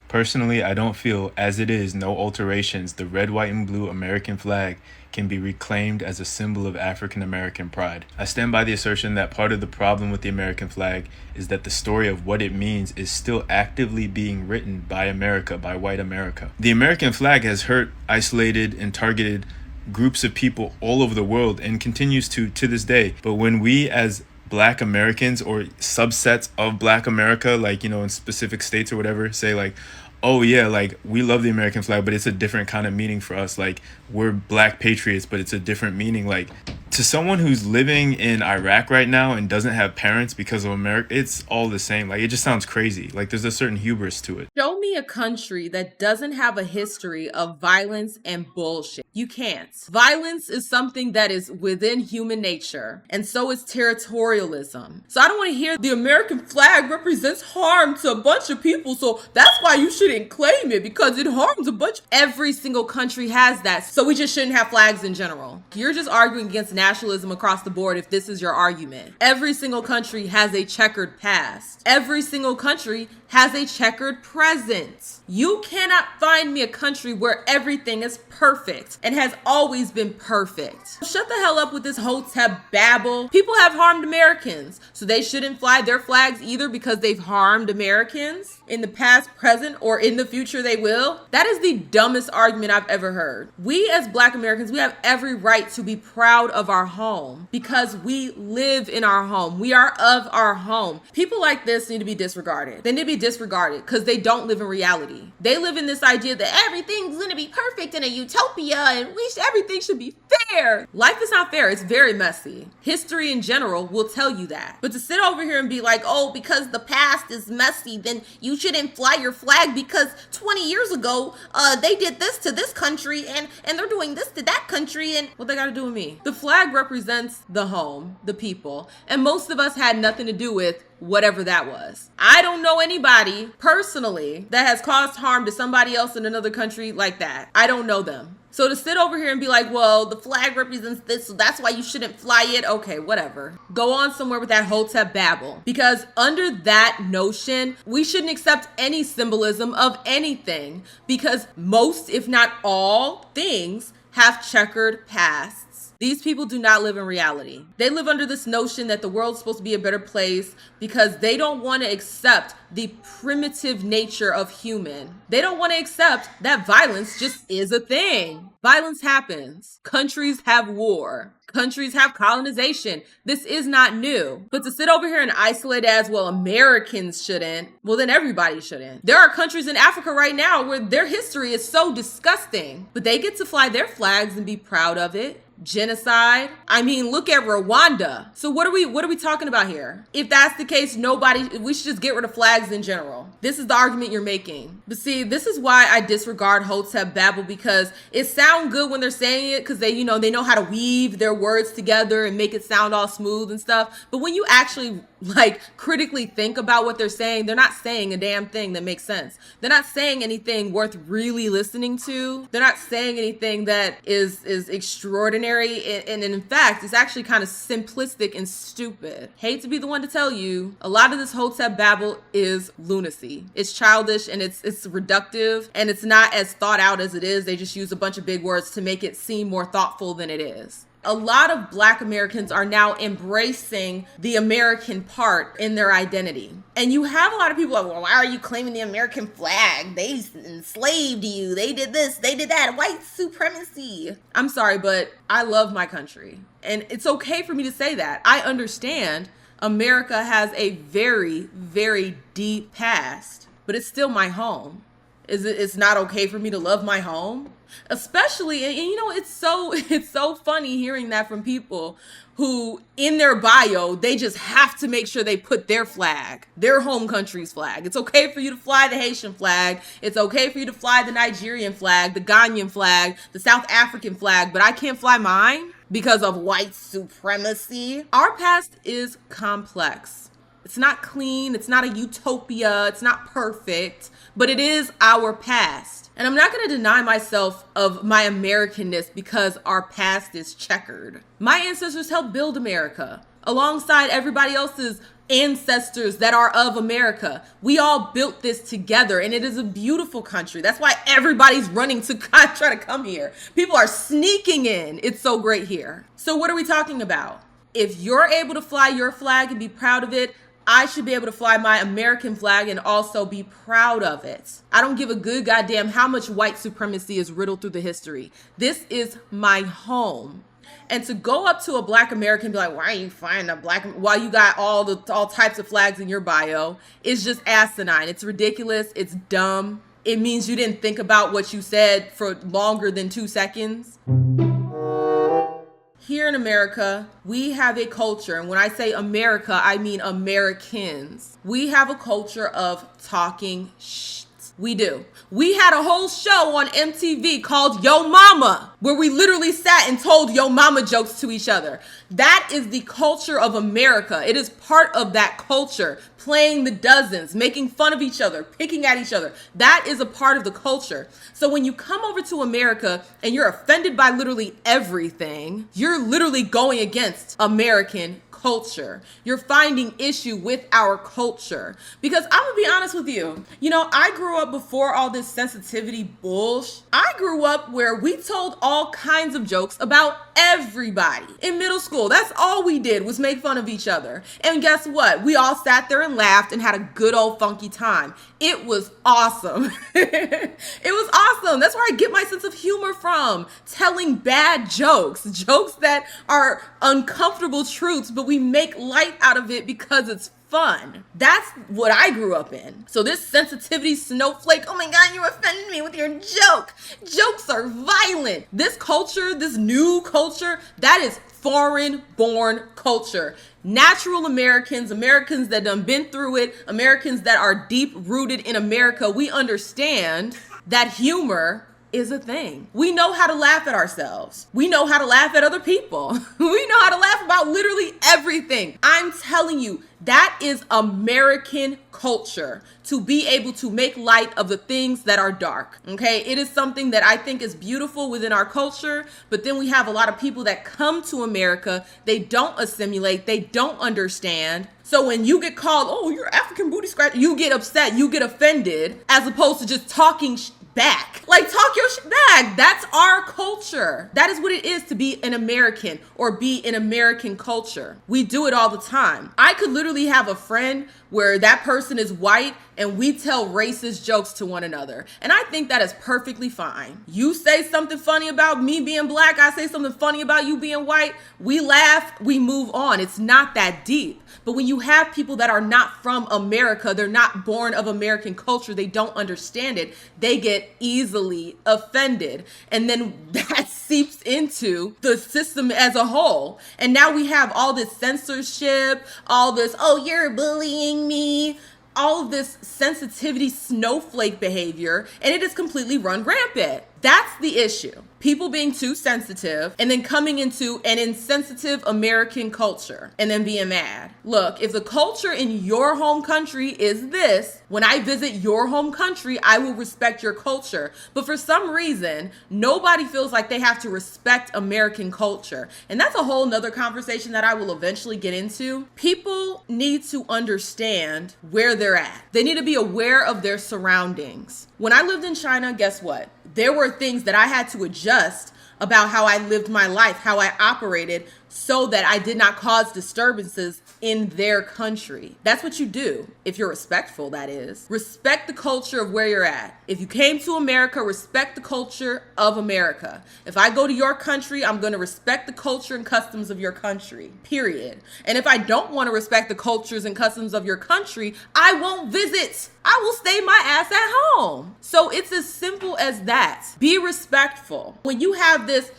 Personally, I don't feel, as it is, no alterations, the red, white, and blue American flag can be reclaimed as a symbol of African American pride. I stand by the assertion that part of the problem with the American flag is that the story of what it means is still actively being written by America, by white America. The American flag has hurt, isolated, and targeted groups of people all over the world and continues to this day. But when we as Black Americans or subsets of Black America, like, you know, in specific states or whatever, say like, oh yeah, like we love the American flag, but it's a different kind of meaning for us. Like we're Black patriots, but it's a different meaning. Like to someone who's living in Iraq right now and doesn't have parents because of America, it's all the same. Like it just sounds crazy. Like there's a certain hubris to it. Show me a country that doesn't have a history of violence and bullshit. You can't. Violence is something that is within human nature, and so is territorialism. So I don't want to hear the American flag represents harm to a bunch of people, so that's why you shouldn't claim it because it harms a bunch. Every single country has that, so we just shouldn't have flags in general. You're just arguing against nationalism across the board if this is your argument. Every single country has a checkered past. Every single country has a checkered present. You cannot find me a country where everything is perfect and has always been perfect. Shut the hell up with this hotep babble. People have harmed Americans, so they shouldn't fly their flags either because they've harmed Americans in the past, present, or in the future they will. That is the dumbest argument I've ever heard. We as Black Americans, we have every right to be proud of our home because we live in our home. We are of our home. People like this need to be disregarded. They need to be disregarded because they don't live in reality. They live in this idea that everything's going to be perfect in a utopia and everything should be fair. Life is not fair. It's very messy. History in general will tell you that. But to sit over here and be like, oh, because the past is messy, then you shouldn't fly your flag because 20 years ago, they did this to this country and they're doing this to that country, and what they got to do with me? The flag represents the home, the people, and most of us had nothing to do with whatever that was. I don't know anybody personally that has caused harm to somebody else in another country like that. I don't know them. So to sit over here and be like, well, the flag represents this, so that's why you shouldn't fly it. Okay, whatever. Go on somewhere with that hotep babble. Because under that notion, we shouldn't accept any symbolism of anything because most, if not all, things have checkered pasts. These people do not live in reality. They live under this notion that the world's supposed to be a better place because they don't want to accept the primitive nature of human. They don't want to accept that violence just is a thing. Violence happens. Countries have war. Countries have colonization. This is not new. But to sit over here and isolate as, well, Americans shouldn't, well, then everybody shouldn't. There are countries in Africa right now where their history is so disgusting, but they get to fly their flags and be proud of it. Genocide. I mean, look at Rwanda. So what are we talking about here? If that's the case, we should just get rid of flags in general. This is the argument you're making. But see, this is why I disregard hotep babble, because it sounds good when they're saying it because they know how to weave their words together and make it sound all smooth and stuff. But when you actually critically think about what they're saying, they're not saying a damn thing that makes sense. They're not saying anything worth really listening to. They're not saying anything that is extraordinary. And in fact, it's actually kind of simplistic and stupid. Hate to be the one to tell you, a lot of this hotep babble is lunacy. It's childish and it's reductive and it's not as thought out as it is. They just use a bunch of big words to make it seem more thoughtful than it is. A lot of Black Americans are now embracing the American part in their identity. And you have a lot of people like, well, why are you claiming the American flag? They enslaved you. They did this. They did that. White supremacy. I'm sorry, but I love my country. And it's okay for me to say that. I understand America has a very, very deep past, but it's still my home. It's not okay for me to love my home? Especially, and it's so funny hearing that from people who in their bio, they just have to make sure they put their flag, their home country's flag. It's okay for you to fly the Haitian flag. It's okay for you to fly the Nigerian flag, the Ghanaian flag, the South African flag, but I can't fly mine because of white supremacy. Our past is complex. It's not clean. It's not a utopia. It's not perfect, but it is our past. And I'm not going to deny myself of my Americanness because our past is checkered. My ancestors helped build America. alongside everybody else's ancestors that are of America. We all built this together, and it is a beautiful country. That's why everybody's running to try to come here. People are sneaking in. It's so great here. So what are we talking about? If you're able to fly your flag and be proud of it, I should be able to fly my American flag and also be proud of it. I don't give a good goddamn how much white supremacy is riddled through the history. This is my home. And to go up to a black American and be like, why are you flying a black, while you got all types of flags in your bio, is just asinine. It's ridiculous. It's dumb. It means you didn't think about what you said for longer than 2 seconds. Here in America, we have a culture, and when I say America, I mean Americans. We have a culture of talking shit. We do. We had a whole show on MTV called Yo Mama, where we literally sat and told Yo Mama jokes to each other. That is the culture of America. It is part of that culture. Playing the dozens, making fun of each other, picking at each other. That is a part of the culture. So when you come over to America and you're offended by literally everything, you're literally going against American culture. You're finding issue with our culture. Because I'm gonna be honest with you, I grew up before all this sensitivity bullshit. I grew up where we told all kinds of jokes about everybody. In middle school, that's all we did was make fun of each other. And guess what? We all sat there and laughed and had a good old funky time. It was awesome. It was awesome. That's where I get my sense of humor from. Telling bad jokes that are uncomfortable truths, but we make light out of it because it's fun. That's what I grew up in. So this sensitivity snowflake, oh my God, you offended me with your joke. Jokes are violent. This culture, this new culture, that is foreign born culture. Natural Americans that done been through it, Americans that are deep rooted in America, we understand that humor is a thing. We know how to laugh at ourselves. We know how to laugh at other people. We know how to laugh about literally everything. I'm telling you, that is American culture, to be able to make light of the things that are dark. Okay, it is something that I think is beautiful within our culture, but then we have a lot of people that come to America, they don't assimilate, they don't understand. So when you get called, oh, you're African booty scratcher, you get upset, you get offended, as opposed to just talking back. Like, talk your shit back. That's our culture. That is what it is to be an American or be an American culture. We do it all the time. I could literally have a friend where that person is white and we tell racist jokes to one another. And I think that is perfectly fine. You say something funny about me being black, I say something funny about you being white, we laugh, we move on. It's not that deep. But when you have people that are not from America, they're not born of American culture, they don't understand it, they get easily offended. And then that seeps into the system as a whole. And now we have all this censorship, all this, oh, you're bullying me, all of this sensitivity snowflake behavior, and it is completely run rampant. That's the issue. People being too sensitive and then coming into an insensitive American culture and then being mad. Look, if the culture in your home country is this, when I visit your home country, I will respect your culture. But for some reason, nobody feels like they have to respect American culture. And that's a whole nother conversation that I will eventually get into. People need to understand where they're at. They need to be aware of their surroundings. When I lived in China, guess what? There were things that I had to adjust about how I lived my life, how I operated, so that I did not cause disturbances in their country. That's what you do if you're respectful, that is. Respect the culture of where you're at. If you came to America, respect the culture of America. If I go to your country, I'm going to respect the culture and customs of your country, period. And if I don't want to respect the cultures and customs of your country, I won't visit. I will stay my ass at home. So it's as simple as that. Be respectful. When you have this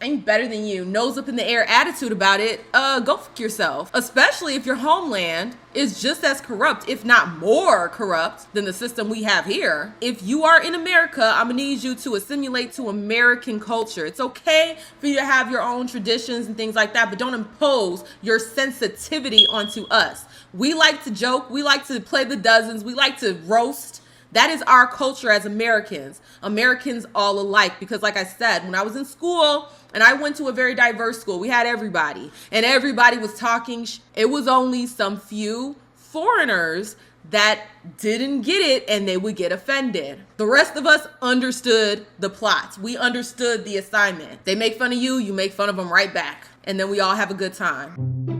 I'm better than you, nose up in the air attitude about it, go fuck yourself. Especially if your homeland is just as corrupt, if not more corrupt than the system we have here. If you are in America, I'm gonna need you to assimilate to American culture. It's okay for you to have your own traditions and things like that, but don't impose your sensitivity onto us. We like to joke, we like to play the dozens, we like to roast. That is our culture as Americans. Americans all alike. Because like I said, when I was in school, and I went to a very diverse school, we had everybody. And everybody was talking. It was only some few foreigners that didn't get it and they would get offended. The rest of us understood the plots. We understood the assignment. They make fun of you, you make fun of them right back. And then we all have a good time.